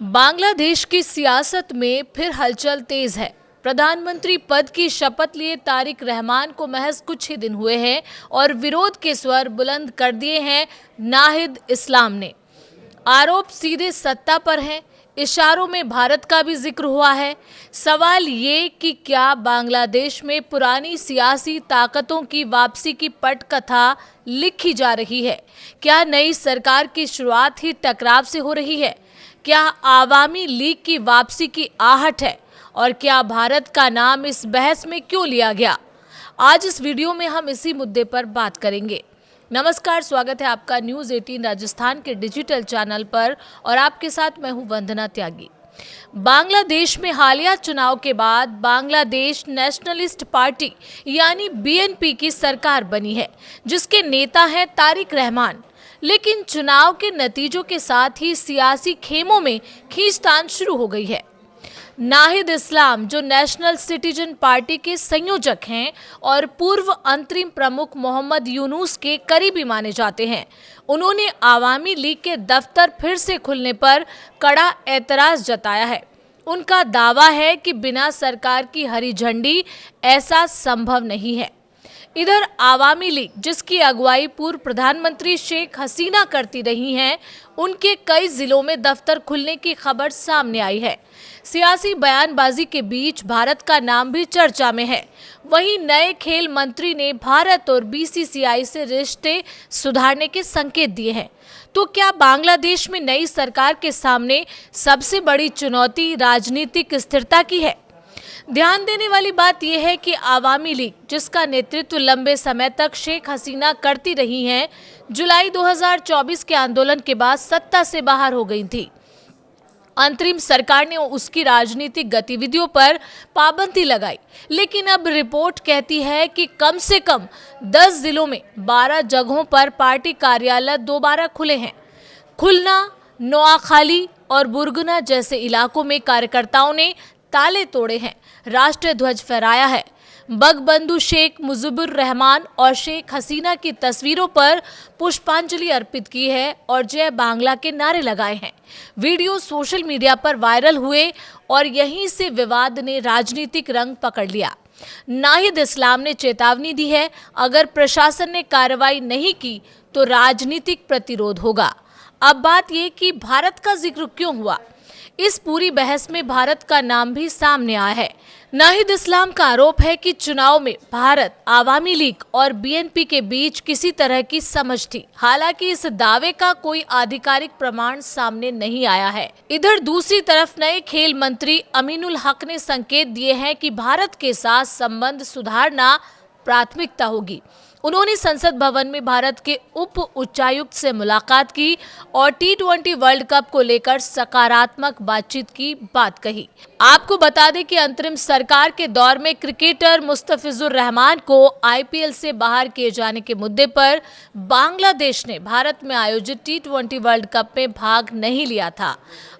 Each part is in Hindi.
बांग्लादेश की सियासत में फिर हलचल तेज है। प्रधानमंत्री पद की शपथ लिए तारिक रहमान को महज कुछ ही दिन हुए हैं और विरोध के स्वर बुलंद कर दिए हैं नाहिद इस्लाम ने। आरोप सीधे सत्ता पर हैं, इशारों में भारत का भी जिक्र हुआ है। सवाल ये कि क्या बांग्लादेश में पुरानी सियासी ताकतों की वापसी की पटकथा लिखी जा रही है? क्या नई सरकार की शुरुआत ही टकराव से हो रही है? क्या आवामी लीग की वापसी की आहट है? और क्या भारत का नाम इस बहस में क्यों लिया गया? आज इस वीडियो में हम इसी मुद्दे पर बात करेंगे। नमस्कार, स्वागत है आपका न्यूज़ 18 राजस्थान के डिजिटल चैनल पर और आपके साथ मैं हूं वंदना त्यागी। बांग्लादेश में हालिया चुनाव के बाद बांग्लादेश नेशनलिस्ट पार्टी यानी बीएनपी की सरकार बनी है, जिसके नेता हैं तारिक रहमान। लेकिन चुनाव के नतीजों के साथ ही सियासी खेमों में खींचतान शुरू हो गई है। नाहिद इस्लाम, जो नेशनल सिटीजन पार्टी के संयोजक हैं और पूर्व अंतरिम प्रमुख मोहम्मद यूनुस के करीबी माने जाते हैं, उन्होंने आवामी लीग के दफ्तर फिर से खुलने पर कड़ा एतराज जताया है। उनका दावा है कि बिना सरकार की हरी झंडी ऐसा संभव नहीं है। इधर आवामी लीग, जिसकी अगुवाई पूर्व प्रधानमंत्री शेख हसीना करती रही हैं, उनके कई जिलों में दफ्तर खुलने की खबर सामने आई है। सियासी बयानबाजी के बीच भारत का नाम भी चर्चा में है। वहीं नए खेल मंत्री ने भारत और बीसीसीआई से रिश्ते सुधारने के संकेत दिए हैं। तो क्या बांग्लादेश में नई सरकार के सामने सबसे बड़ी चुनौती राजनीतिक स्थिरता की है? ध्यान देने वाली बात यह है कि आवामी लीग, जिसका नेतृत्व लंबे समय तक शेख हसीना करती रही हैं, जुलाई 2024 के आंदोलन के बाद सत्ता से बाहर हो गई थी। अंतरिम सरकार ने उसकी राजनीतिक गतिविधियों पर पाबंदी लगाई, लेकिन अब रिपोर्ट कहती है कि कम से कम 10 जिलों में 12 जगहों पर पार्टी कार्यालय दोबारा खुले हैं। खुलना, नोआखाली और बुरगुना जैसे इलाकों में कार्यकर्ताओं ने ताले तोड़े हैं, राष्ट्रीय ध्वज फहराया है, बगबंधु शेख मुजीबुर रहमान और शेख हसीना की तस्वीरों पर पुष्पांजलि अर्पित की है और जय बांग्ला के नारे लगाए हैं। वीडियो सोशल मीडिया पर वायरल हुए और यहीं से विवाद ने राजनीतिक रंग पकड़ लिया। नाहिद इस्लाम ने चेतावनी दी है, अगर प्रशासन ने कार्रवाई नहीं की तो राजनीतिक प्रतिरोध होगा। अब बात यह कि भारत का जिक्र क्यों हुआ? इस पूरी बहस में भारत का नाम भी सामने आया है। नाहिद इस्लाम का आरोप है कि चुनाव में भारत, आवामी लीग और बीएनपी के बीच किसी तरह की समझ थी। हालांकि इस दावे का कोई आधिकारिक प्रमाण सामने नहीं आया है। इधर दूसरी तरफ नए खेल मंत्री अमीनुल हक ने संकेत दिए हैं कि भारत के साथ संबंध सुधारना प्राथमिकता होगी। उन्होंने संसद भवन में भारत के उप उच्चायुक्त से मुलाकात की और T20 वर्ल्ड कप को लेकर सकारात्मक बातचीत की बात कही। आपको बता दें कि अंतरिम सरकार के दौर में क्रिकेटर मुस्तफिजुर रहमान को आईपीएल से बाहर किए जाने के मुद्दे पर बांग्लादेश ने भारत में आयोजित T20 वर्ल्ड कप में भाग नहीं लिया था।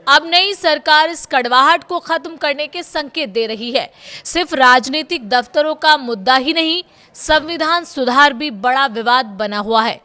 अब नई सरकार इस कड़वाहट को खत्म करने के संकेत दे रही है। सिर्फ राजनीतिक दफ्तरों का मुद्दा ही नहीं, संविधान सुधार भी बड़ा विवाद बना हुआ है।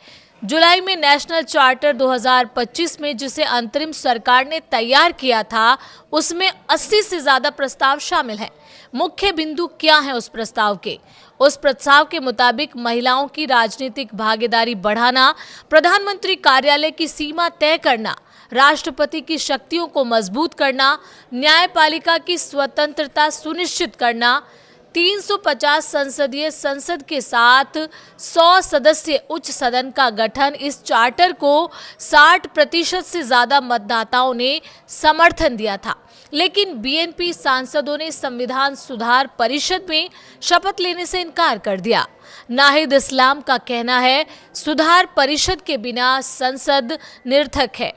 जुलाई में नेशनल चार्टर 2025 में, जिसे अंतरिम सरकार ने तैयार किया था, उसमें 80 से ज्यादा प्रस्ताव शामिल हैं। मुख्य बिंदु क्या है उस प्रस्ताव के? उस प्रस्ताव के मुताबिक महिलाओं की राजनीतिक भागीदारी बढ़ाना, प्रधानमंत्री कार्यालय की सीमा तय करना, राष्ट्रपति की शक्तियों को मजबूत करना, न्यायपालिका की स्वतंत्रता सुनिश्चित करना, 350 संसदीय संसद के साथ 100 सदस्य उच्च सदन का गठन। इस चार्टर को 60% से ज्यादा मतदाताओं ने समर्थन दिया था, लेकिन बीएनपी सांसदों ने संविधान सुधार परिषद में शपथ लेने से इनकार कर दिया। नाहिद इस्लाम का कहना है, सुधार परिषद के बिना संसद निरर्थक है।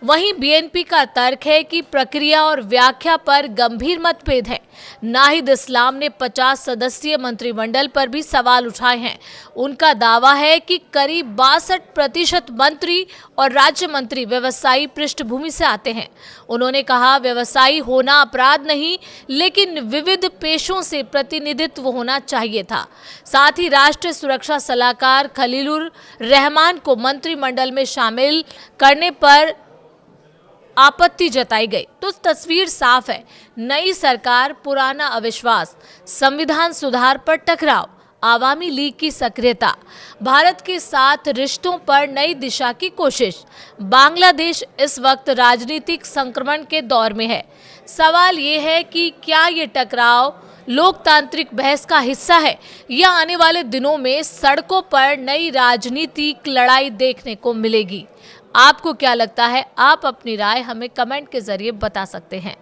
वहीं बीएनपी का तर्क है कि प्रक्रिया और व्याख्या पर गंभीर मतभेद है। नाहिद इस्लाम ने 50 सदस्यीय मंत्रिमंडल पर भी सवाल उठाए हैं। उनका दावा है कि करीब 62% मंत्री और राज्य मंत्री व्यवसायी पृष्ठभूमि से आते हैं। उन्होंने कहा, व्यवसायी होना अपराध नहीं, लेकिन विविध पेशों से प्रतिनिधित्व होना चाहिए था। साथ ही राष्ट्रीय सुरक्षा सलाहकार खलीलुर रहमान को मंत्रिमंडल में शामिल करने पर आपत्ति जताई गई। तो तस्वीर साफ है, नई सरकार, पुराना अविश्वास, संविधान सुधार पर टकराव, आवामी लीग की सक्रियता, भारत के साथ रिश्तों पर नई दिशा की कोशिश। बांग्लादेश इस वक्त राजनीतिक संक्रमण के दौर में है। सवाल ये है कि क्या ये टकराव लोकतांत्रिक बहस का हिस्सा है या आने वाले दिनों में सड़कों पर नई राजनीतिक लड़ाई देखने को मिलेगी। आपको क्या लगता है? आप अपनी राय हमें कमेंट के जरिए बता सकते हैं।